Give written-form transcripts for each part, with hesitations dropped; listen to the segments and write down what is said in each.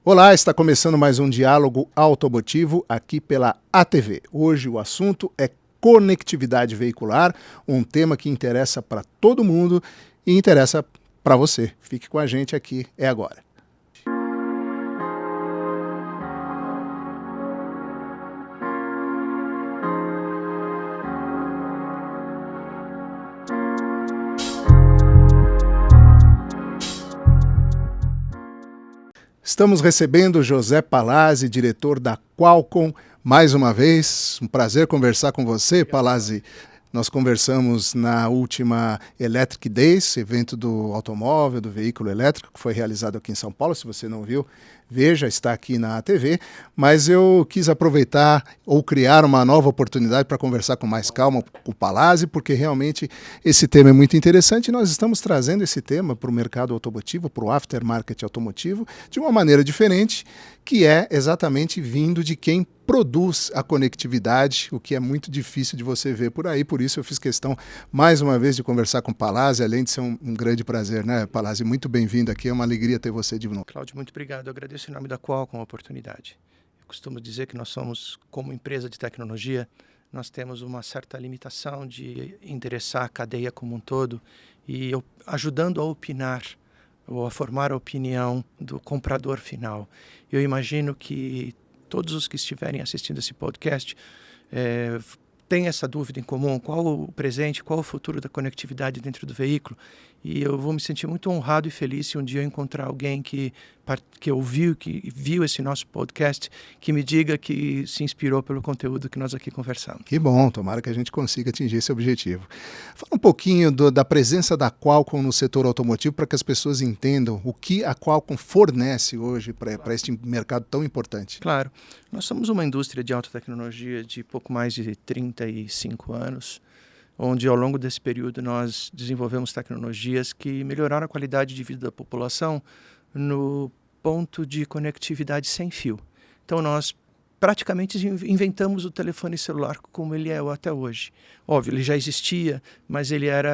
Olá, está começando mais um diálogo automotivo aqui pela ATV. Hoje o assunto é conectividade veicular, um tema que interessa para todo mundo e interessa para você. Fique com a gente aqui, é agora. Estamos recebendo José Palazzi, diretor da Qualcomm, mais uma vez. Um prazer conversar com você, Palazzi. Nós conversamos na última Electric Days, evento do automóvel, do veículo elétrico, que foi realizado aqui em São Paulo. Se você não viu, veja, está aqui na ATV. Mas eu quis aproveitar ou criar uma nova oportunidade para conversar com mais calma com o Palazzi, porque realmente esse tema é muito interessante e nós estamos trazendo esse tema para o mercado automotivo, para o aftermarket automotivo, de uma maneira diferente, que é exatamente vindo de quem produz a conectividade, o que é muito difícil de você ver por aí. Por isso eu fiz questão, mais uma vez, de conversar com o Palazzi, além de ser um grande prazer, né, Palazzi? Muito bem-vindo aqui, é uma alegria ter você de novo. Cláudio, muito obrigado. Eu agradeço em nome da Qualcomm a oportunidade. Eu costumo dizer que nós somos, como empresa de tecnologia, nós temos uma certa limitação de endereçar a cadeia como um todo e ajudando a opinar ou a formar a opinião do comprador final. Eu imagino que todos os que estiverem assistindo esse podcast têm essa dúvida em comum, qual o presente, qual o futuro da conectividade dentro do veículo, e eu vou me sentir muito honrado e feliz se um dia eu encontrar alguém que ouviu, que viu esse nosso podcast, que me diga que se inspirou pelo conteúdo que nós aqui conversamos. Que bom, tomara que a gente consiga atingir esse objetivo. Fala um pouquinho da presença da Qualcomm no setor automotivo para que as pessoas entendam o que a Qualcomm fornece hoje para este mercado tão importante. Claro, nós somos uma indústria de alta tecnologia de pouco mais de 35 anos, onde ao longo desse período nós desenvolvemos tecnologias que melhoraram a qualidade de vida da população no ponto de conectividade sem fio. Então nós praticamente inventamos o telefone celular como ele é até hoje. Óbvio, ele já existia, mas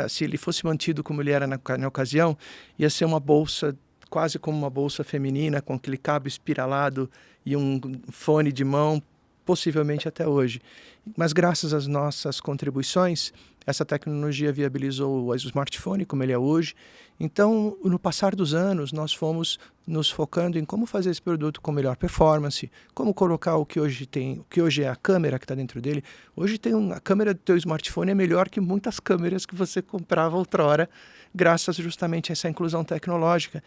se ele fosse mantido como ele era na ocasião, ia ser uma bolsa, quase como uma bolsa feminina, com aquele cabo espiralado e um fone de mão, possivelmente até hoje. Mas graças às nossas contribuições, essa tecnologia viabilizou o smartphone como ele é hoje. Então, no passar dos anos, nós fomos nos focando em como fazer esse produto com melhor performance, como colocar o que hoje é a câmera que está dentro dele. Hoje a câmera do teu smartphone é melhor que muitas câmeras que você comprava outrora, graças justamente a essa inclusão tecnológica.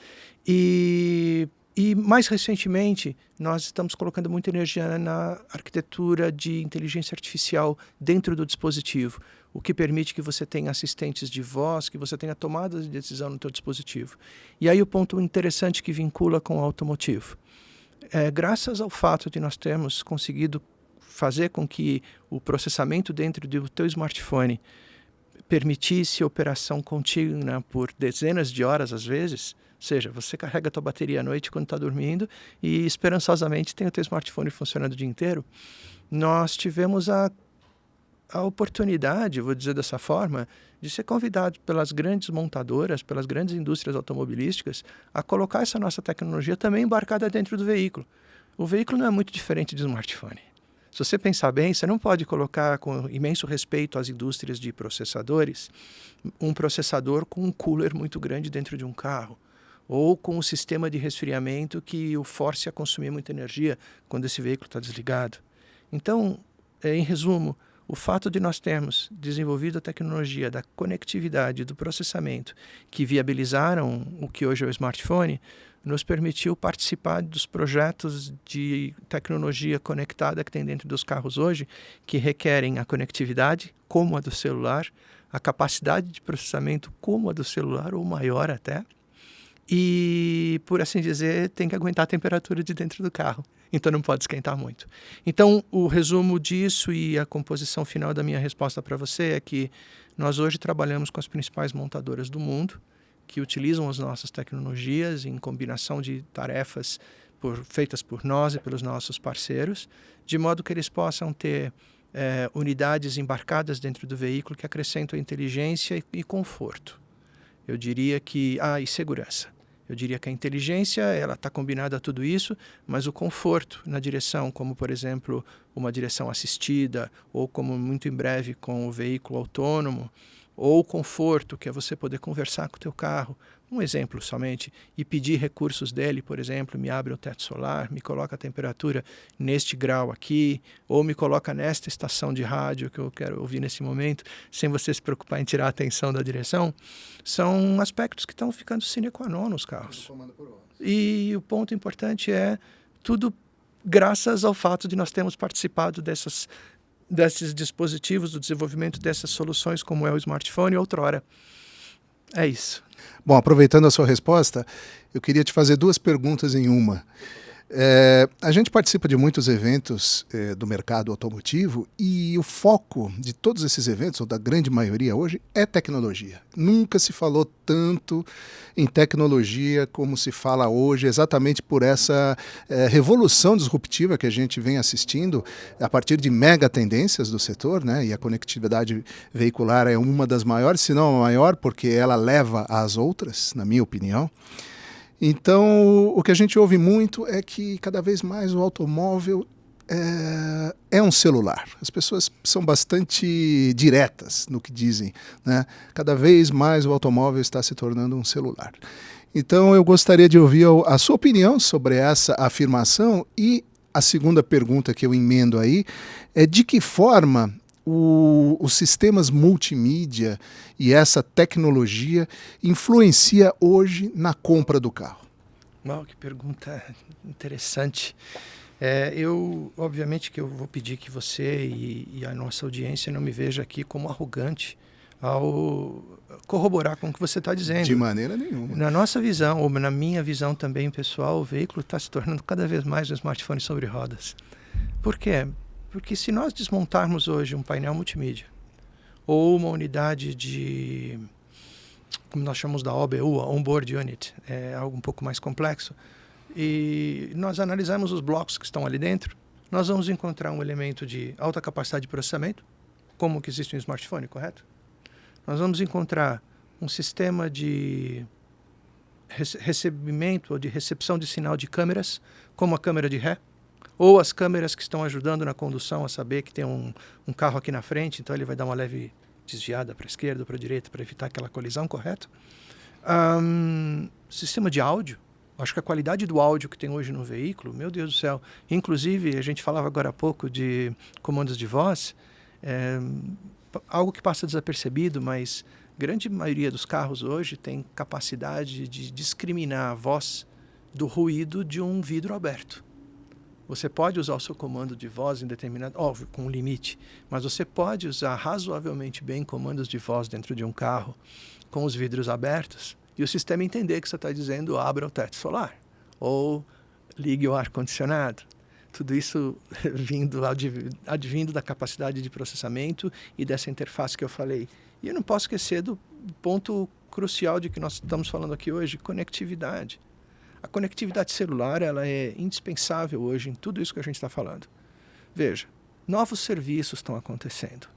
E mais recentemente, nós estamos colocando muita energia na arquitetura de inteligência artificial dentro do dispositivo, o que permite que você tenha assistentes de voz, que você tenha tomadas de decisão no teu dispositivo. E aí o ponto interessante que vincula com o automotivo. Graças ao fato de nós termos conseguido fazer com que o processamento dentro do teu smartphone permitisse operação contínua por dezenas de horas às vezes, ou seja, você carrega a tua bateria à noite quando está dormindo e esperançosamente tem o teu smartphone funcionando o dia inteiro, nós tivemos a oportunidade, vou dizer dessa forma, de ser convidado pelas grandes montadoras, pelas grandes indústrias automobilísticas, a colocar essa nossa tecnologia também embarcada dentro do veículo. O veículo não é muito diferente de um smartphone. Se você pensar bem, você não pode colocar, com imenso respeito às indústrias de processadores, um processador com um cooler muito grande dentro de um carro, ou com um sistema de resfriamento que o force a consumir muita energia quando esse veículo está desligado. Então, em resumo, o fato de nós termos desenvolvido a tecnologia da conectividade, do processamento, que viabilizaram o que hoje é o smartphone, nos permitiu participar dos projetos de tecnologia conectada que tem dentro dos carros hoje, que requerem a conectividade, como a do celular, a capacidade de processamento, como a do celular, ou maior até, e, por assim dizer, tem que aguentar a temperatura de dentro do carro, então não pode esquentar muito. Então, o resumo disso e a composição final da minha resposta para você é que nós hoje trabalhamos com as principais montadoras do mundo, que utilizam as nossas tecnologias em combinação de tarefas feitas por nós e pelos nossos parceiros, de modo que eles possam ter unidades embarcadas dentro do veículo que acrescentam inteligência e conforto. Eu diria que... e segurança. Eu diria que a inteligência ela está combinada a tudo isso, mas o conforto na direção, como por exemplo uma direção assistida, ou como muito em breve com o veículo autônomo, ou o conforto, que é você poder conversar com o teu carro. Um exemplo somente, e pedir recursos dele, por exemplo, me abre o teto solar, me coloca a temperatura neste grau aqui, ou me coloca nesta estação de rádio que eu quero ouvir nesse momento, sem você se preocupar em tirar a atenção da direção, são aspectos que estão ficando sine qua non nos carros. E o ponto importante é tudo graças ao fato de nós termos participado desses dispositivos, do desenvolvimento dessas soluções, como é o smartphone outrora. É isso. Bom, aproveitando a sua resposta, eu queria te fazer duas perguntas em uma. A gente participa de muitos eventos do mercado automotivo e o foco de todos esses eventos, ou da grande maioria hoje, é tecnologia. Nunca se falou tanto em tecnologia como se fala hoje, exatamente por essa revolução disruptiva que a gente vem assistindo a partir de mega tendências do setor, né? E a conectividade veicular é uma das maiores, se não a maior, porque ela leva às outras, na minha opinião. Então, o que a gente ouve muito é que cada vez mais o automóvel é um celular. As pessoas são bastante diretas no que dizem, né? Cada vez mais o automóvel está se tornando um celular. Então, eu gostaria de ouvir a sua opinião sobre essa afirmação e a segunda pergunta que eu emendo aí é de que forma os sistemas multimídia e essa tecnologia influencia hoje na compra do carro? Uau, que pergunta interessante. Obviamente que eu vou pedir que você e a nossa audiência não me veja aqui como arrogante ao corroborar com o que você está dizendo. De maneira nenhuma. Na nossa visão, ou na minha visão também pessoal, o veículo está se tornando cada vez mais um smartphone sobre rodas. Por quê? Porque se nós desmontarmos hoje um painel multimídia ou uma unidade de, como nós chamamos da OBU, a Onboard Unit, é algo um pouco mais complexo, e nós analisarmos os blocos que estão ali dentro, nós vamos encontrar um elemento de alta capacidade de processamento, como que existe no smartphone, correto? Nós vamos encontrar um sistema de recebimento ou de recepção de sinal de câmeras, como a câmera de ré, ou as câmeras que estão ajudando na condução a saber que tem um carro aqui na frente, então ele vai dar uma leve desviada para a esquerda ou para a direita para evitar aquela colisão, correto? Sistema de áudio. Acho que a qualidade do áudio que tem hoje no veículo, meu Deus do céu. Inclusive, a gente falava agora há pouco de comandos de voz, algo que passa desapercebido, mas grande maioria dos carros hoje tem capacidade de discriminar a voz do ruído de um vidro aberto. Você pode usar o seu comando de voz em determinado, óbvio, com um limite, mas você pode usar razoavelmente bem comandos de voz dentro de um carro com os vidros abertos e o sistema entender que você está dizendo abra o teto solar ou ligue o ar-condicionado. Tudo isso advindo da capacidade de processamento e dessa interface que eu falei. E eu não posso esquecer do ponto crucial de que nós estamos falando aqui hoje, conectividade. A conectividade celular ela é indispensável hoje em tudo isso que a gente está falando. Veja, novos serviços estão acontecendo.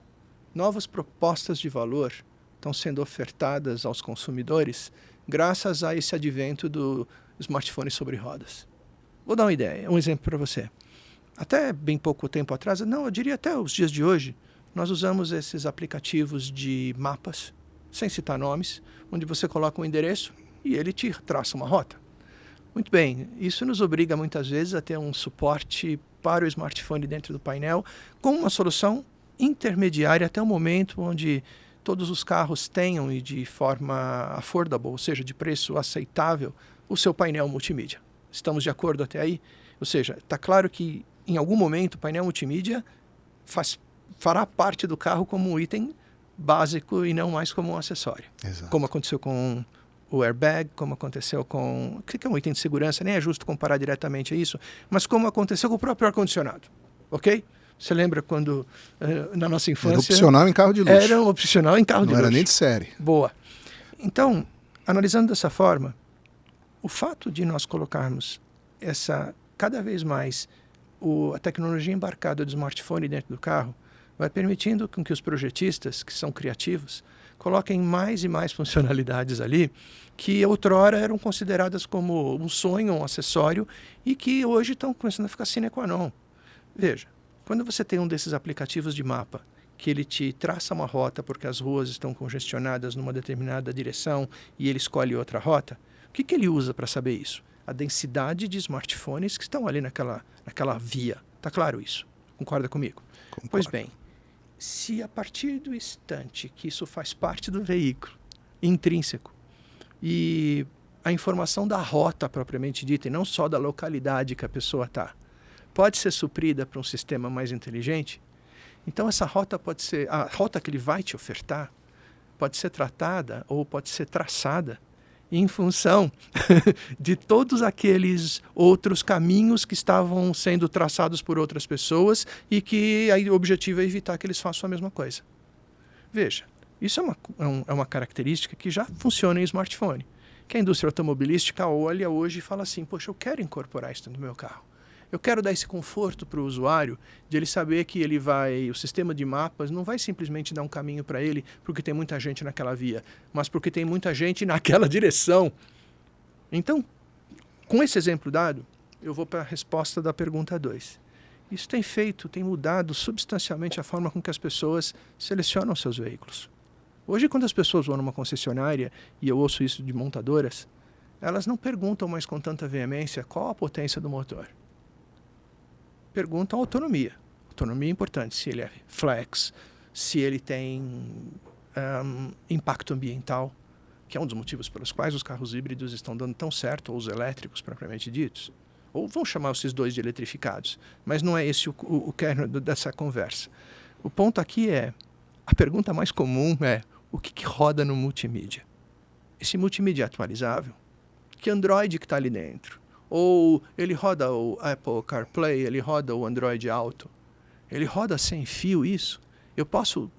Novas propostas de valor estão sendo ofertadas aos consumidores graças a esse advento do smartphone sobre rodas. Vou dar uma ideia, um exemplo para você. Até bem pouco tempo atrás, eu diria até os dias de hoje, nós usamos esses aplicativos de mapas, sem citar nomes, onde você coloca um endereço e ele te traça uma rota. Muito bem, isso nos obriga muitas vezes a ter um suporte para o smartphone dentro do painel com uma solução intermediária até o momento onde todos os carros tenham e de forma affordable, ou seja, de preço aceitável, o seu painel multimídia. Estamos de acordo até aí? Ou seja, está claro que em algum momento o painel multimídia fará parte do carro como um item básico e não mais como um acessório. Exato. Como aconteceu com o airbag, como aconteceu com... que é um item de segurança, nem é justo comparar diretamente a isso, mas como aconteceu com o próprio ar-condicionado, ok? Você lembra quando, na nossa infância... Era opcional em carro de luxo. Era opcional em carro de luxo. Não era nem de série. Boa. Então, analisando dessa forma, o fato de nós colocarmos cada vez mais a tecnologia embarcada do smartphone dentro do carro vai permitindo com que os projetistas, que são criativos, coloquem mais e mais funcionalidades ali que outrora eram consideradas como um sonho, um acessório, e que hoje estão começando a ficar sine qua non. Veja, quando você tem um desses aplicativos de mapa, que ele te traça uma rota porque as ruas estão congestionadas numa determinada direção e ele escolhe outra rota, o que ele usa para saber isso? A densidade de smartphones que estão ali naquela via. Está claro isso? Concorda comigo? Concordo. Pois bem, se a partir do instante que isso faz parte do veículo, intrínseco, e a informação da rota propriamente dita, e não só da localidade que a pessoa está, pode ser suprida para um sistema mais inteligente, então essa rota pode ser, a rota que ele vai te ofertar, pode ser tratada ou pode ser traçada em função de todos aqueles outros caminhos que estavam sendo traçados por outras pessoas e que aí o objetivo é evitar que eles façam a mesma coisa. Veja, isso é uma característica que já funciona em smartphone, que a indústria automobilística olha hoje e fala assim, poxa, eu quero incorporar isso no meu carro. Eu quero dar esse conforto para o usuário de ele saber que o sistema de mapas não vai simplesmente dar um caminho para ele porque tem muita gente naquela via, mas porque tem muita gente naquela direção. Então, com esse exemplo dado, eu vou para a resposta da pergunta 2. Isso tem mudado substancialmente a forma com que as pessoas selecionam seus veículos. Hoje, quando as pessoas vão numa concessionária, e eu ouço isso de montadoras, elas não perguntam mais com tanta veemência qual a potência do motor. Perguntam a autonomia. Autonomia é importante, se ele é flex, se ele tem impacto ambiental, que é um dos motivos pelos quais os carros híbridos estão dando tão certo, ou os elétricos propriamente ditos. Ou vão chamar esses dois de eletrificados, mas não é esse o kernel dessa conversa. O ponto aqui a pergunta mais comum é, o que roda no multimídia? Esse multimídia é atualizável? Que Android que está ali dentro? Ou ele roda o Apple CarPlay, ele roda o Android Auto? Ele roda sem fio isso? Eu posso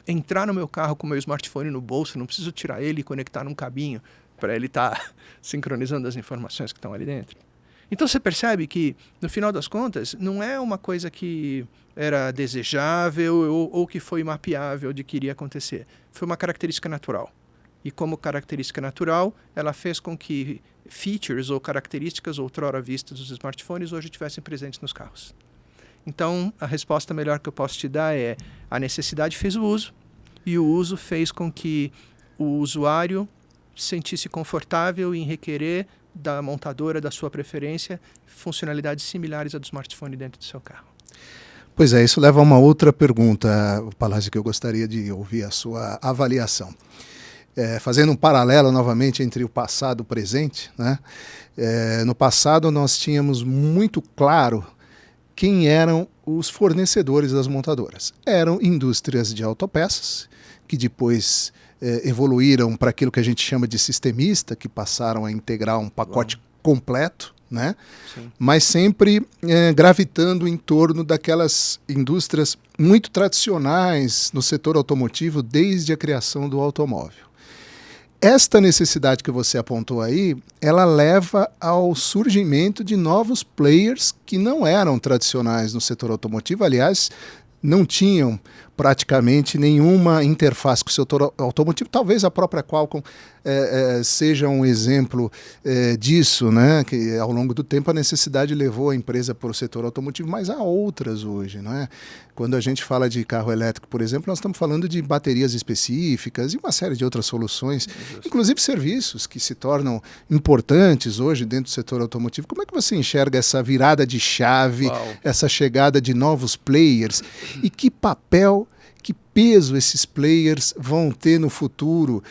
entrar no meu carro com o meu smartphone no bolso, não preciso tirar ele e conectar num cabinho para ele estar sincronizando as informações que estão ali dentro? Então você percebe que, no final das contas, não é uma coisa que era desejável ou que foi mapeável de que iria acontecer. Foi uma característica natural. E como característica natural, ela fez com que features ou características outrora vistas dos smartphones hoje estivessem presentes nos carros. Então, a resposta melhor que eu posso te dar é a necessidade fez o uso e o uso fez com que o usuário se sentisse confortável em requerer da montadora da sua preferência funcionalidades similares à do smartphone dentro do seu carro. Pois é, isso leva a uma outra pergunta, Palazzi, que eu gostaria de ouvir a sua avaliação. Fazendo um paralelo novamente entre o passado e o presente, né? No passado nós tínhamos muito claro quem eram os fornecedores das montadoras. Eram indústrias de autopeças, que depois evoluíram para aquilo que a gente chama de sistemista, que passaram a integrar um pacote completo, né? Mas sempre gravitando em torno daquelas indústrias muito tradicionais no setor automotivo desde a criação do automóvel. Esta necessidade que você apontou aí, ela leva ao surgimento de novos players que não eram tradicionais no setor automotivo, aliás, não tinham praticamente nenhuma interface com o setor automotivo. Talvez a própria Qualcomm seja um exemplo disso, né? Que ao longo do tempo a necessidade levou a empresa para o setor automotivo, mas há outras hoje, não é? Quando a gente fala de carro elétrico, por exemplo, nós estamos falando de baterias específicas e uma série de outras soluções, inclusive serviços que se tornam importantes hoje dentro do setor automotivo. Como é que você enxerga essa virada de chave, essa chegada de novos players e que papel, que peso esses players vão ter no futuro,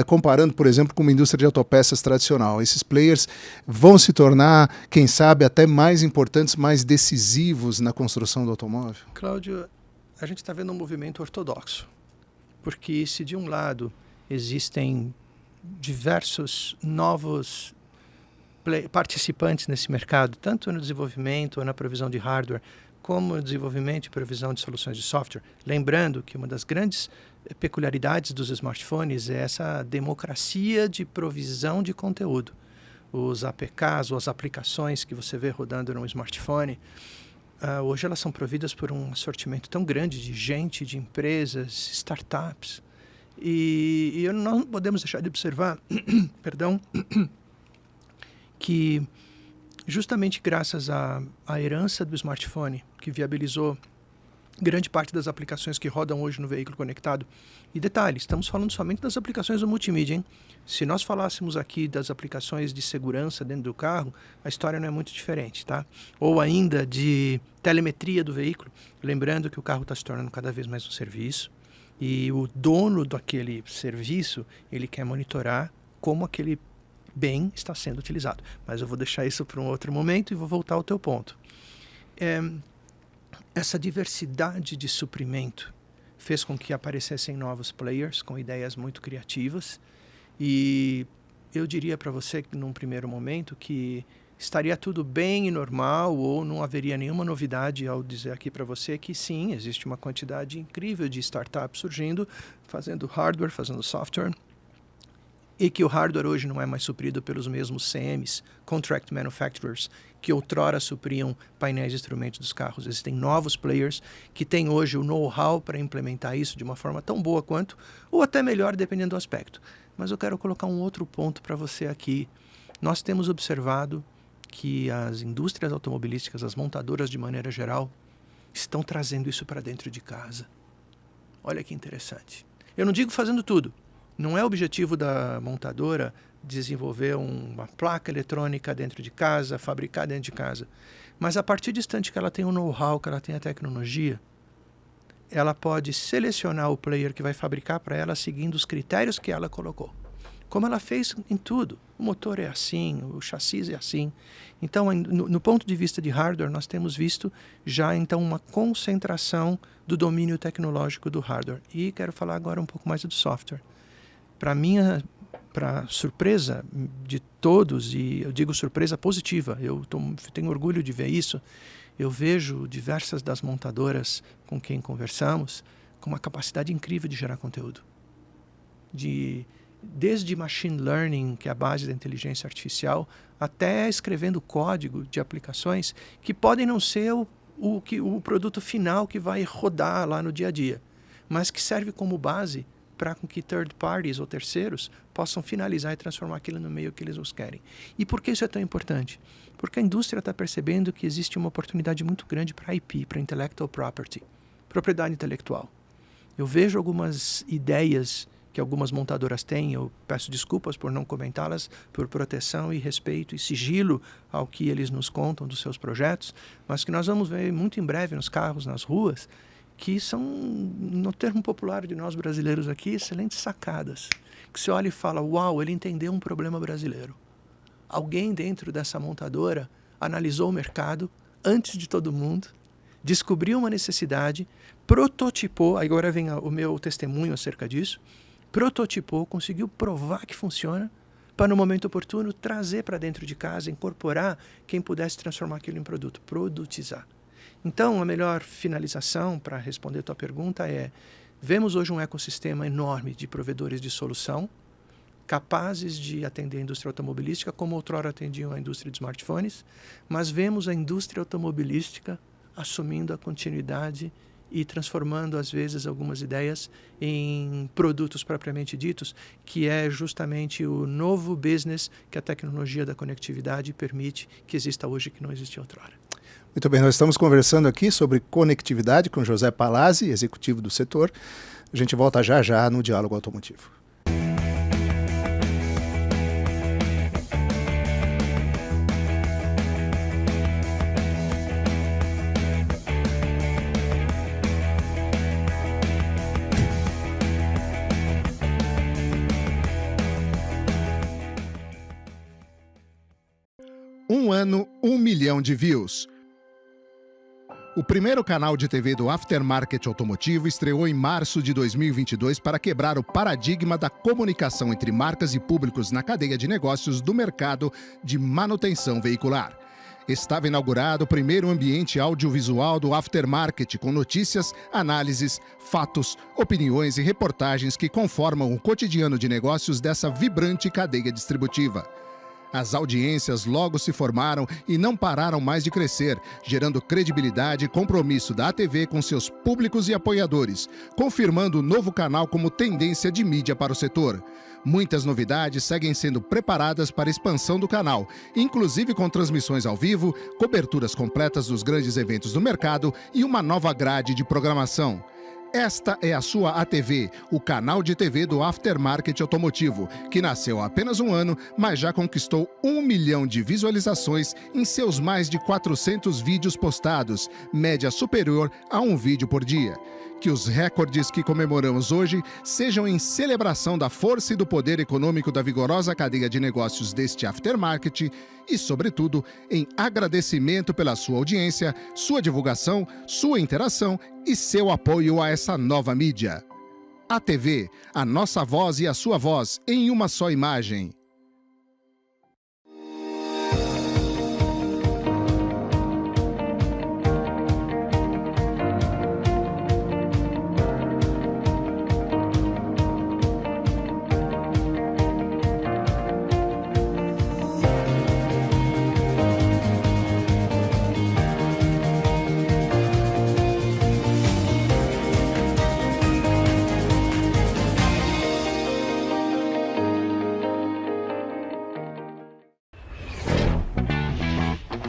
comparando, por exemplo, com uma indústria de autopeças tradicional? Esses players vão se tornar, quem sabe, até mais importantes, mais decisivos na construção do automóvel? Cláudio, a gente está vendo um movimento ortodoxo, porque se de um lado existem diversos novos participantes nesse mercado, tanto no desenvolvimento ou na provisão de hardware, como desenvolvimento e provisão de soluções de software. Lembrando que uma das grandes peculiaridades dos smartphones é essa democracia de provisão de conteúdo. Os APKs, ou as aplicações que você vê rodando no smartphone, hoje elas são providas por um assortimento tão grande de gente, de empresas, startups, E não podemos deixar de observar, perdão, que justamente graças à herança do smartphone, que viabilizou grande parte das aplicações que rodam hoje no veículo conectado. E detalhe, estamos falando somente das aplicações do multimídia, hein? Se nós falássemos aqui das aplicações de segurança dentro do carro, a história não é muito diferente, tá? Ou ainda de telemetria do veículo, lembrando que o carro está se tornando cada vez mais um serviço e o dono daquele serviço, ele quer monitorar como aquele bem está sendo utilizado. Mas eu vou deixar isso para um outro momento e vou voltar ao teu ponto. Essa diversidade de suprimento fez com que aparecessem novos players com ideias muito criativas e eu diria para você que num primeiro momento que estaria tudo bem e normal ou não haveria nenhuma novidade ao dizer aqui para você que sim, existe uma quantidade incrível de startups surgindo, fazendo hardware, fazendo software, e que o hardware hoje não é mais suprido pelos mesmos CMs, Contract Manufacturers, que outrora supriam painéis de instrumentos dos carros. Existem novos players que têm hoje o know-how para implementar isso de uma forma tão boa quanto, ou até melhor, dependendo do aspecto. Mas eu quero colocar um outro ponto para você aqui. Nós temos observado que as indústrias automobilísticas, as montadoras de maneira geral, estão trazendo isso para dentro de casa. Olha que interessante. Eu não digo fazendo tudo. Não é o objetivo da montadora desenvolver uma placa eletrônica dentro de casa, fabricar dentro de casa. Mas a partir do instante que ela tem o know-how, que ela tem a tecnologia, ela pode selecionar o player que vai fabricar para ela seguindo os critérios que ela colocou. Como ela fez em tudo. O motor é assim, o chassi é assim. Então, no ponto de vista de hardware, nós temos visto já então uma concentração do domínio tecnológico do hardware. E quero falar agora um pouco mais do software. Para surpresa de todos, e eu digo surpresa positiva, eu tenho orgulho de ver isso, eu vejo diversas das montadoras com quem conversamos com uma capacidade incrível de gerar conteúdo. Desde machine learning, que é a base da inteligência artificial, até escrevendo código de aplicações que podem não ser o produto final que vai rodar lá no dia a dia, mas que serve como base para que third parties ou terceiros possam finalizar e transformar aquilo no meio que eles os querem. E por que isso é tão importante? Porque a indústria está percebendo que existe uma oportunidade muito grande para IP, para intellectual property, propriedade intelectual. Eu vejo algumas ideias que algumas montadoras têm, eu peço desculpas por não comentá-las, por proteção e respeito e sigilo ao que eles nos contam dos seus projetos, mas que nós vamos ver muito em breve nos carros, nas ruas, que são, no termo popular de nós brasileiros aqui, excelentes sacadas. Que você olha e fala, uau, ele entendeu um problema brasileiro. Alguém dentro dessa montadora analisou o mercado antes de todo mundo, descobriu uma necessidade, prototipou, agora vem o meu testemunho acerca disso, prototipou, conseguiu provar que funciona, para no momento oportuno trazer para dentro de casa, incorporar quem pudesse transformar aquilo em produto, produtizar. Então, a melhor finalização para responder a tua pergunta é: vemos hoje um ecossistema enorme de provedores de solução, capazes de atender a indústria automobilística como outrora atendiam a indústria de smartphones, mas vemos a indústria automobilística assumindo a continuidade e transformando, às vezes, algumas ideias em produtos propriamente ditos, que é justamente o novo business que a tecnologia da conectividade permite que exista hoje que não existia outrora. Muito bem, nós estamos conversando aqui sobre conectividade com José Palazzi, executivo do setor. A gente volta já já no Diálogo Automotivo. Um ano, 1 milhão de views. O primeiro canal de TV do aftermarket automotivo estreou em março de 2022 para quebrar o paradigma da comunicação entre marcas e públicos na cadeia de negócios do mercado de manutenção veicular. Estava inaugurado o primeiro ambiente audiovisual do aftermarket, com notícias, análises, fatos, opiniões e reportagens que conformam o cotidiano de negócios dessa vibrante cadeia distributiva. As audiências logo se formaram e não pararam mais de crescer, gerando credibilidade e compromisso da ATV com seus públicos e apoiadores, confirmando o novo canal como tendência de mídia para o setor. Muitas novidades seguem sendo preparadas para a expansão do canal, inclusive com transmissões ao vivo, coberturas completas dos grandes eventos do mercado e uma nova grade de programação. Esta é a sua ATV, o canal de TV do aftermarket automotivo, que nasceu há apenas um ano, mas já conquistou 1 milhão de visualizações em seus mais de 400 vídeos postados, média superior a um vídeo por dia. Que os recordes que comemoramos hoje sejam em celebração da força e do poder econômico da vigorosa cadeia de negócios deste aftermarket e, sobretudo, em agradecimento pela sua audiência, sua divulgação, sua interação e seu apoio a essa nova mídia. A TV, a nossa voz e a sua voz em uma só imagem.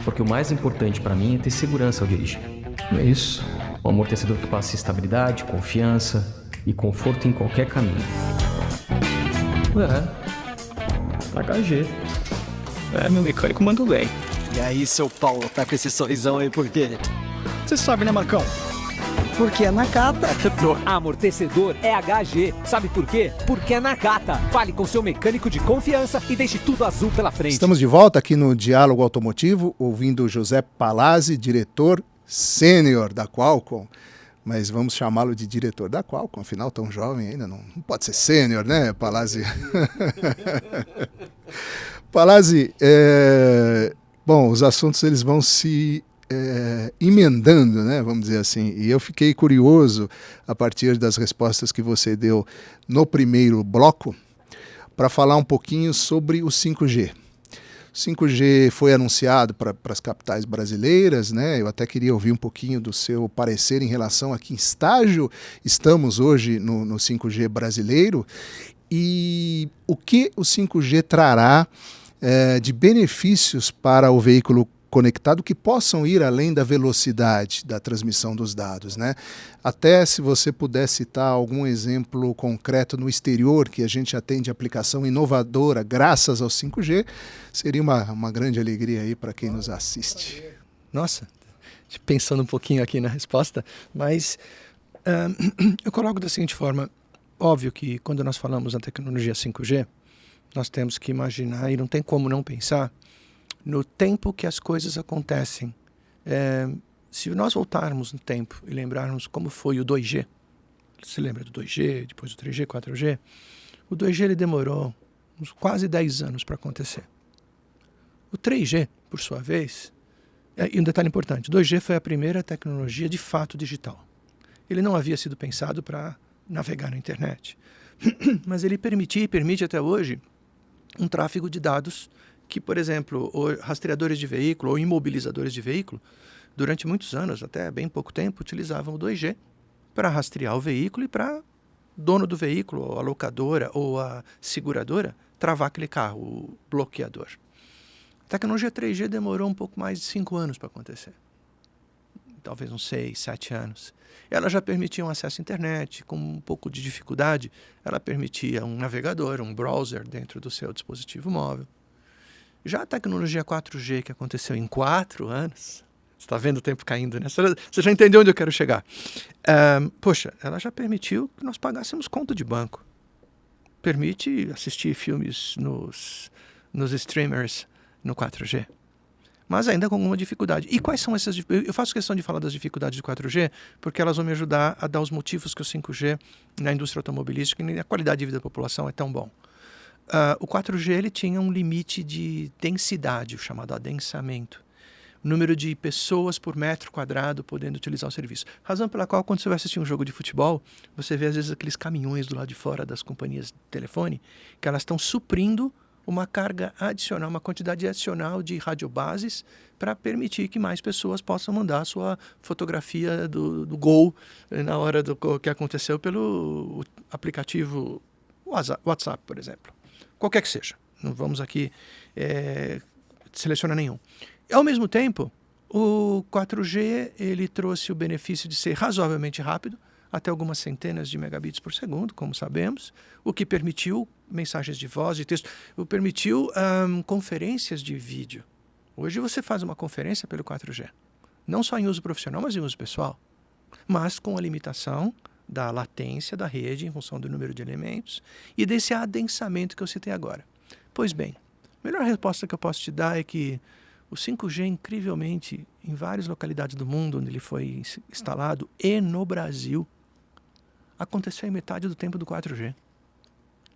Porque o mais importante para mim é ter segurança ao dirigir. Não é isso? Um amortecedor que passe estabilidade, confiança e conforto em qualquer caminho. HG. Meu mecânico mandou bem. E aí, seu Paulo, tá com esse sorrisão aí por quê? Você sabe, né, Marcão? Porque é Nakata. Amortecedor é HG. Sabe por quê? Porque é Nakata. Fale com seu mecânico de confiança e deixe tudo azul pela frente. Estamos de volta aqui no Diálogo Automotivo, ouvindo José Palazzi, diretor sênior da Qualcomm. Mas vamos chamá-lo de diretor da Qualcomm, afinal tão jovem ainda, não pode ser sênior, né, Palazzi? Palazzi, bom, os assuntos eles vão se emendando, né, vamos dizer assim, e eu fiquei curioso a partir das respostas que você deu no primeiro bloco para falar um pouquinho sobre o 5G. O 5G foi anunciado para as capitais brasileiras, né? Eu até queria ouvir um pouquinho do seu parecer em relação a que estágio estamos hoje no 5G brasileiro e o que o 5G trará de benefícios para o veículo conectado que possam ir além da velocidade da transmissão dos dados, né? Até se você puder citar algum exemplo concreto no exterior que a gente atende aplicação inovadora graças ao 5G, seria uma grande alegria aí para quem nos assiste. Nossa, pensando um pouquinho aqui na resposta, mas eu coloco da seguinte forma, óbvio que quando nós falamos na tecnologia 5G, nós temos que imaginar, e não tem como não pensar, no tempo que as coisas acontecem. Se nós voltarmos no tempo e lembrarmos como foi o 2G, você lembra do 2G, depois do 3G, 4G? O 2G ele demorou uns quase 10 anos para acontecer. O 3G, por sua vez, e um detalhe importante, o 2G foi a primeira tecnologia de fato digital. Ele não havia sido pensado para navegar na internet, mas ele permitia e permite até hoje um tráfego de dados que, por exemplo, rastreadores de veículo ou imobilizadores de veículo, durante muitos anos, até bem pouco tempo, utilizavam o 2G para rastrear o veículo e para dono do veículo, ou a locadora ou a seguradora, travar aquele carro, o bloqueador. A tecnologia 3G demorou um pouco mais de 5 anos para acontecer. Talvez uns 6, 7 anos. Ela já permitia um acesso à internet, com um pouco de dificuldade, ela permitia um navegador, um browser dentro do seu dispositivo móvel. Já a tecnologia 4G, que aconteceu em 4 anos, você está vendo o tempo caindo, né? Você já entendeu onde eu quero chegar. Poxa, ela já permitiu que nós pagássemos conta de banco. Permite assistir filmes nos streamers no 4G. Mas ainda com alguma dificuldade. E quais são essas dificuldades? Eu faço questão de falar das dificuldades do 4G, porque elas vão me ajudar a dar os motivos que o 5G na indústria automobilística e na qualidade de vida da população é tão bom. O 4G ele tinha um limite de densidade, o chamado adensamento. Número de pessoas por metro quadrado podendo utilizar o serviço. Razão pela qual, quando você vai assistir um jogo de futebol, você vê às vezes aqueles caminhões do lado de fora das companhias de telefone, que elas estão suprindo uma carga adicional, uma quantidade adicional de radiobases para permitir que mais pessoas possam mandar a sua fotografia do gol na hora do que aconteceu pelo aplicativo WhatsApp, por exemplo. Qualquer que seja. Não vamos aqui selecionar nenhum. Ao mesmo tempo, o 4G ele trouxe o benefício de ser razoavelmente rápido, até algumas centenas de megabits por segundo, como sabemos, o que permitiu mensagens de voz, de texto, permitiu conferências de vídeo. Hoje você faz uma conferência pelo 4G, não só em uso profissional, mas em uso pessoal, mas com a limitação da latência da rede em função do número de elementos e desse adensamento que eu citei agora. Pois bem, a melhor resposta que eu posso te dar é que o 5G, incrivelmente, em várias localidades do mundo onde ele foi instalado e no Brasil, aconteceu em metade do tempo do 4G.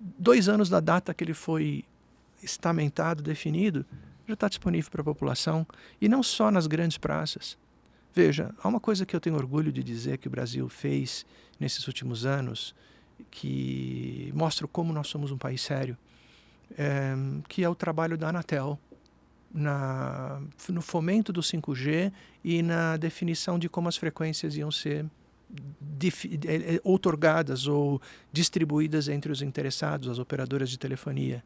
2 anos da data que ele foi estamentado, definido, já está disponível para a população, e não só nas grandes praças. Veja, há uma coisa que eu tenho orgulho de dizer que o Brasil fez nesses últimos anos, que mostra como nós somos um país sério, que é o trabalho da Anatel, no fomento do 5G e na definição de como as frequências iam ser outorgadas ou distribuídas entre os interessados, as operadoras de telefonia.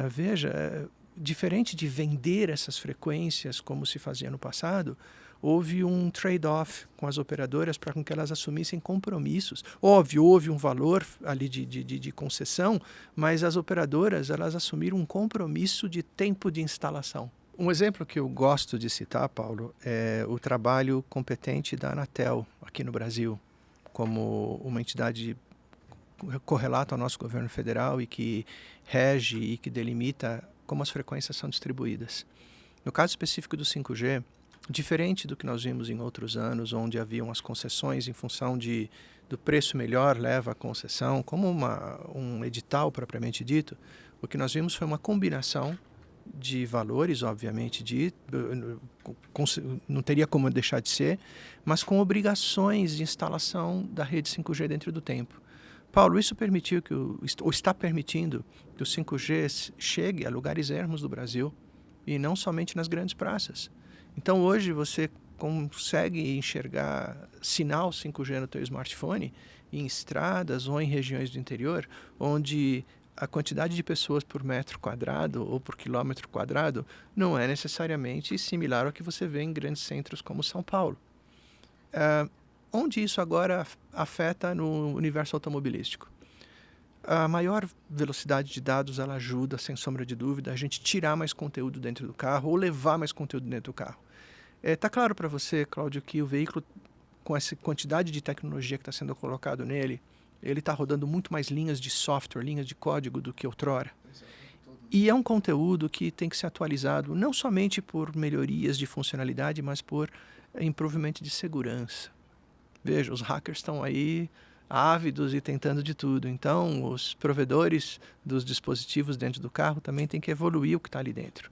Veja, diferente de vender essas frequências como se fazia no passado, houve um trade-off com as operadoras para que elas assumissem compromissos. Óbvio, houve um valor ali de concessão, mas as operadoras elas assumiram um compromisso de tempo de instalação. Um exemplo que eu gosto de citar, Paulo, é o trabalho competente da Anatel aqui no Brasil, como uma entidade correlata ao nosso governo federal e que rege e que delimita como as frequências são distribuídas. No caso específico do 5G, diferente do que nós vimos em outros anos, onde haviam as concessões em função do preço melhor leva à concessão, como um edital propriamente dito, o que nós vimos foi uma combinação de valores, obviamente, não teria como deixar de ser, mas com obrigações de instalação da rede 5G dentro do tempo. Paulo, isso permitiu ou está permitindo que o 5G chegue a lugares ermos do Brasil e não somente nas grandes praças. Então hoje você consegue enxergar sinal 5G no teu smartphone em estradas ou em regiões do interior, onde a quantidade de pessoas por metro quadrado ou por quilômetro quadrado não é necessariamente similar ao que você vê em grandes centros como São Paulo. Onde isso agora afeta no universo automobilístico? A maior velocidade de dados ela ajuda, sem sombra de dúvida, a gente tirar mais conteúdo dentro do carro ou levar mais conteúdo dentro do carro. Está claro para você, Cláudio, que o veículo, com essa quantidade de tecnologia que está sendo colocado nele, ele está rodando muito mais linhas de software, linhas de código do que outrora. E é um conteúdo que tem que ser atualizado não somente por melhorias de funcionalidade, mas por improvement de segurança. Veja, os hackers estão aí ávidos e tentando de tudo. Então, os provedores dos dispositivos dentro do carro também têm que evoluir o que está ali dentro.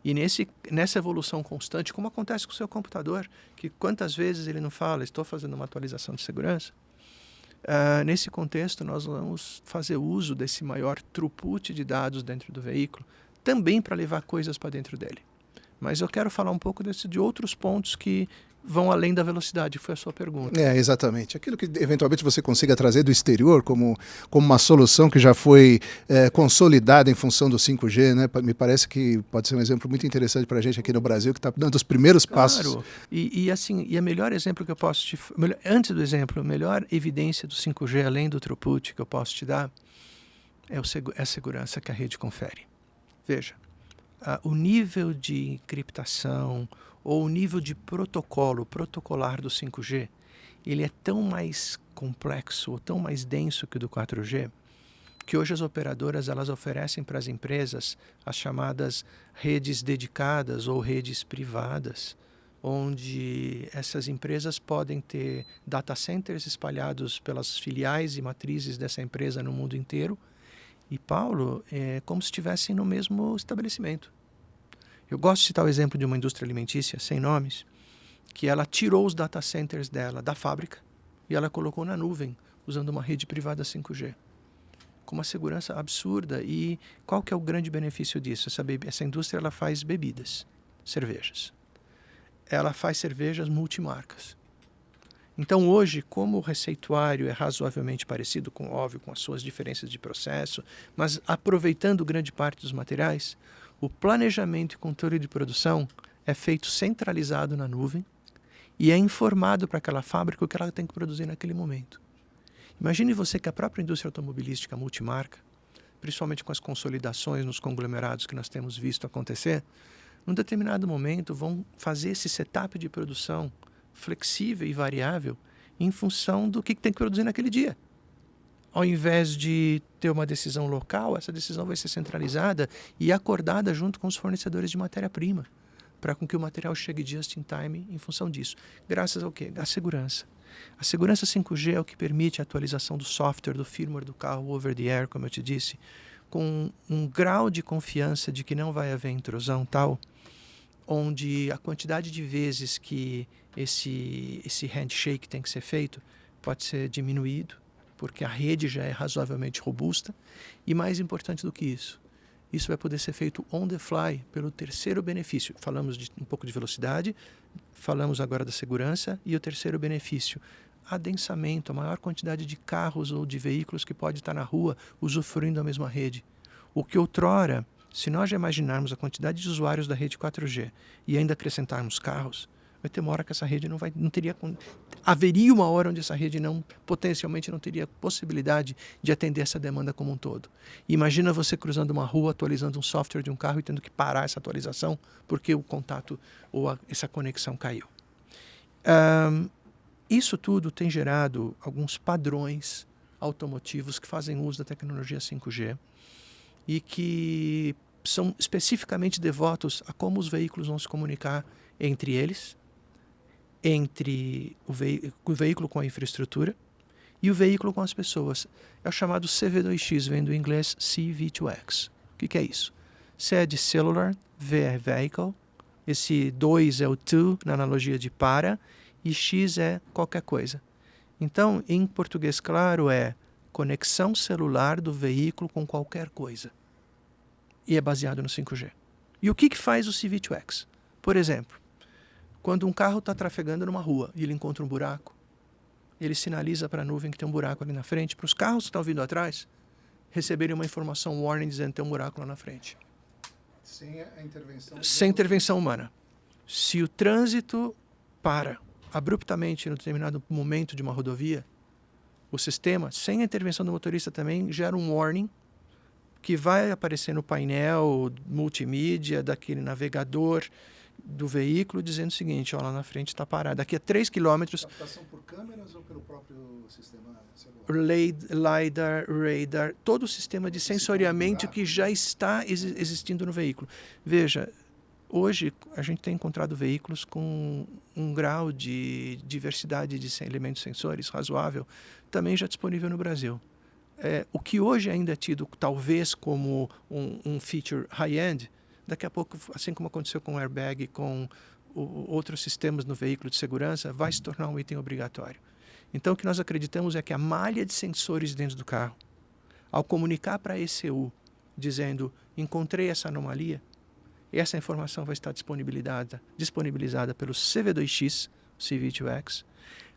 E nessa evolução constante, como acontece com o seu computador, que quantas vezes ele não fala, estou fazendo uma atualização de segurança, nesse contexto nós vamos fazer uso desse maior throughput de dados dentro do veículo, também para levar coisas para dentro dele. Mas eu quero falar um pouco de outros pontos que vão além da velocidade, foi a sua pergunta. Exatamente. Aquilo que eventualmente você consiga trazer do exterior como uma solução que já foi consolidada em função do 5G, né? Me parece que pode ser um exemplo muito interessante para a gente aqui no Brasil, que está dando os primeiros passos. Claro. E a melhor exemplo que eu posso antes do exemplo, a melhor evidência do 5G, além do throughput que eu posso te dar, é a segurança que a rede confere. Veja, o nível de encriptação ou o nível de protocolar do 5G, ele é tão mais complexo ou tão mais denso que o do 4G, que hoje as operadoras elas oferecem para as empresas as chamadas redes dedicadas ou redes privadas, onde essas empresas podem ter data centers espalhados pelas filiais e matrizes dessa empresa no mundo inteiro. E, Paulo, é como se estivessem no mesmo estabelecimento. Eu gosto de citar o exemplo de uma indústria alimentícia, sem nomes, que ela tirou os data centers dela da fábrica e ela colocou na nuvem, usando uma rede privada 5G. com uma segurança absurda. E qual que é o grande benefício disso? Essa indústria ela faz bebidas, cervejas. Ela faz cervejas multimarcas. Então hoje, como o receituário é razoavelmente parecido, óbvio, com as suas diferenças de processo, mas aproveitando grande parte dos materiais, o planejamento e controle de produção é feito centralizado na nuvem e é informado para aquela fábrica o que ela tem que produzir naquele momento. Imagine você que a própria indústria automobilística multimarca, principalmente com as consolidações nos conglomerados que nós temos visto acontecer, num determinado momento vão fazer esse setup de produção flexível e variável em função do que tem que produzir naquele dia. Ao invés de ter uma decisão local, essa decisão vai ser centralizada e acordada junto com os fornecedores de matéria-prima, para com que o material chegue just in time em função disso. Graças ao quê? À segurança. A segurança 5G é o que permite a atualização do software, do firmware do carro over the air, como eu te disse, com um grau de confiança de que não vai haver intrusão tal, onde a quantidade de vezes que esse handshake tem que ser feito pode ser diminuído, porque a rede já é razoavelmente robusta, e mais importante do que isso vai poder ser feito on the fly pelo terceiro benefício. Falamos de um pouco de velocidade, falamos agora da segurança, e o terceiro benefício, adensamento, a maior quantidade de carros ou de veículos que pode estar na rua usufruindo da mesma rede. O que outrora, se nós já imaginarmos a quantidade de usuários da rede 4G e ainda acrescentarmos carros, vai ter uma hora que essa rede não teria... Haveria uma hora onde essa rede potencialmente não teria possibilidade de atender essa demanda como um todo. Imagina você cruzando uma rua, atualizando um software de um carro e tendo que parar essa atualização porque o contato ou essa conexão caiu. Isso tudo tem gerado alguns padrões automotivos que fazem uso da tecnologia 5G e que são especificamente devotos a como os veículos vão se comunicar entre eles, entre o veículo com a infraestrutura e o veículo com as pessoas. É o chamado CV2X, vem do inglês CV2X. O que é isso? C é de Cellular, V é Vehicle, esse 2 é o to, na analogia de para, e X é qualquer coisa. Então, em português claro, é conexão celular do veículo com qualquer coisa. E é baseado no 5G. E o que faz o CV2X? Por exemplo, quando um carro está trafegando numa rua e ele encontra um buraco, ele sinaliza para a nuvem que tem um buraco ali na frente, para os carros que estão vindo atrás receberem uma informação warning dizendo que tem um buraco lá na frente. Sem a intervenção... Sem intervenção humana. Se o trânsito para abruptamente em um determinado momento de uma rodovia, o sistema, sem a intervenção do motorista também, gera um warning que vai aparecer no painel multimídia daquele navegador do veículo dizendo o seguinte: ó, lá na frente está parado. Daqui a 3 quilômetros... Captação por câmeras ou pelo próprio sistema celular? LiDAR, radar, todo o sistema de sensoriamento que já está existindo no veículo. Veja, hoje a gente tem encontrado veículos com um grau de diversidade de elementos sensores razoável, também já disponível no Brasil. O que hoje ainda é tido talvez como um feature high-end, daqui a pouco, assim como aconteceu com o airbag, com outros sistemas no veículo de segurança, vai se tornar um item obrigatório. Então, o que nós acreditamos é que a malha de sensores dentro do carro, ao comunicar para a ECU, dizendo, encontrei essa anomalia, essa informação vai estar disponibilizada pelo CV2X, CV2X.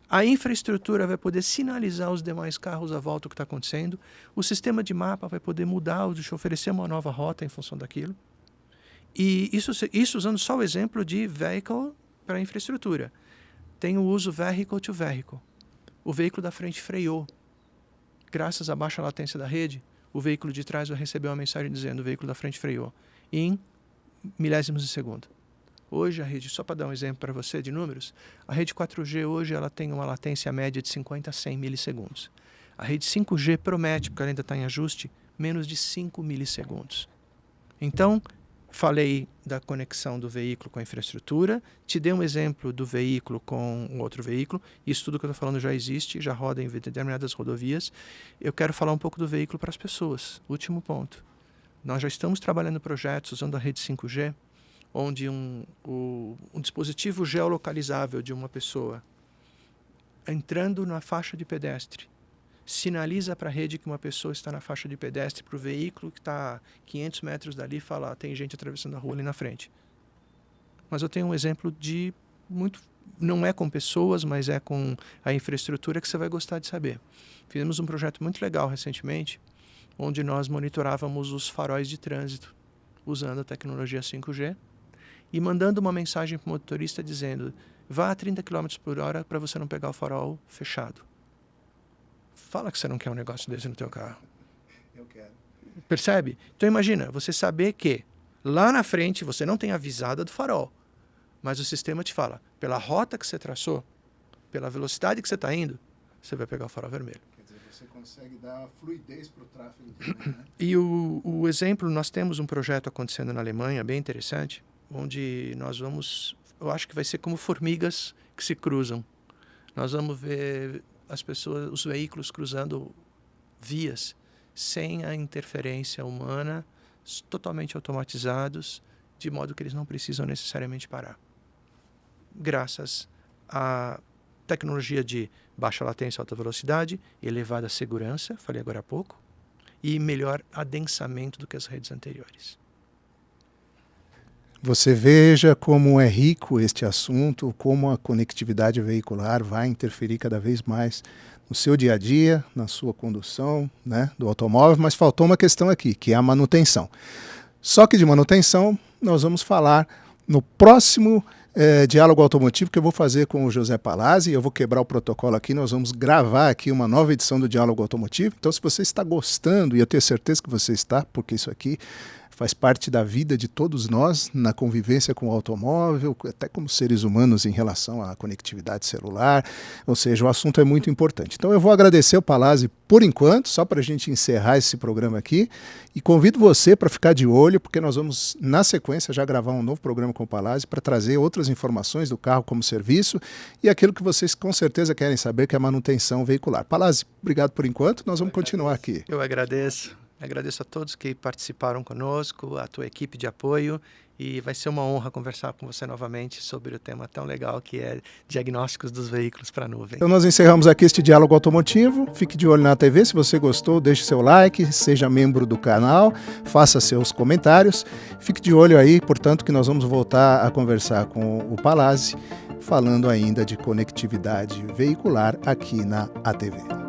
A infraestrutura vai poder sinalizar os demais carros à volta o que está acontecendo. O sistema de mapa vai poder mudar, oferecer uma nova rota em função daquilo. E isso usando só o exemplo de vehicle para infraestrutura. Tem o uso vehicle to vehicle. O veículo da frente freou. Graças à baixa latência da rede, o veículo de trás vai receber uma mensagem dizendo o veículo da frente freou em milésimos de segundo. Hoje a rede, só para dar um exemplo para você de números, a rede 4G hoje ela tem uma latência média de 50 a 100 milissegundos. A rede 5G promete, porque ela ainda está em ajuste, menos de 5 milissegundos. Então, falei da conexão do veículo com a infraestrutura, te dei um exemplo do veículo com um outro veículo, isso tudo que eu estou falando já existe, já roda em determinadas rodovias. Eu quero falar um pouco do veículo para as pessoas. Último ponto. Nós já estamos trabalhando projetos usando a rede 5G, onde um dispositivo geolocalizável de uma pessoa entrando na faixa de pedestre, sinaliza para a rede que uma pessoa está na faixa de pedestre para o veículo que está a 500 metros dali e fala, tem gente atravessando a rua ali na frente. Mas eu tenho um exemplo de não é com pessoas, mas é com a infraestrutura que você vai gostar de saber. Fizemos um projeto muito legal recentemente, onde nós monitorávamos os faróis de trânsito usando a tecnologia 5G e mandando uma mensagem para o motorista dizendo, vá a 30 km por hora para você não pegar o farol fechado. Fala que você não quer um negócio desse no teu carro. Eu quero. Percebe? Então imagina, você saber que lá na frente você não tem a visada do farol, mas o sistema te fala, pela rota que você traçou, pela velocidade que você está indo, você vai pegar o farol vermelho. Quer dizer, você consegue dar fluidez para o tráfego também, né? E o exemplo, nós temos um projeto acontecendo na Alemanha, bem interessante, onde nós vamos, eu acho que vai ser como formigas que se cruzam. Nós vamos ver as pessoas, os veículos cruzando vias sem a interferência humana, totalmente automatizados, de modo que eles não precisam necessariamente parar. Graças à tecnologia de baixa latência, alta velocidade, elevada segurança, falei agora há pouco, e melhor adensamento do que as redes anteriores. Você veja como é rico este assunto, como a conectividade veicular vai interferir cada vez mais no seu dia a dia, na sua condução, né, do automóvel, mas faltou uma questão aqui, que é a manutenção. Só que de manutenção nós vamos falar no próximo diálogo automotivo que eu vou fazer com o José Palazzi. Eu vou quebrar o protocolo aqui, nós vamos gravar aqui uma nova edição do Diálogo Automotivo. Então, se você está gostando, e eu tenho certeza que você está, porque isso aqui faz parte da vida de todos nós, na convivência com o automóvel, até como seres humanos em relação à conectividade celular, ou seja, o assunto é muito importante. Então eu vou agradecer o Palazzi por enquanto, só para a gente encerrar esse programa aqui, e convido você para ficar de olho, porque nós vamos, na sequência, já gravar um novo programa com o Palazzi para trazer outras informações do carro como serviço e aquilo que vocês com certeza querem saber, que é a manutenção veicular. Palazzi, obrigado por enquanto, nós vamos continuar aqui. Eu agradeço. Agradeço a todos que participaram conosco, a tua equipe de apoio, e vai ser uma honra conversar com você novamente sobre o tema tão legal que é diagnósticos dos veículos para a nuvem. Então nós encerramos aqui este Diálogo Automotivo. Fique de olho na TV, se você gostou, deixe seu like, seja membro do canal, faça seus comentários. Fique de olho aí, portanto, que nós vamos voltar a conversar com o Palazzi, falando ainda de conectividade veicular aqui na ATV.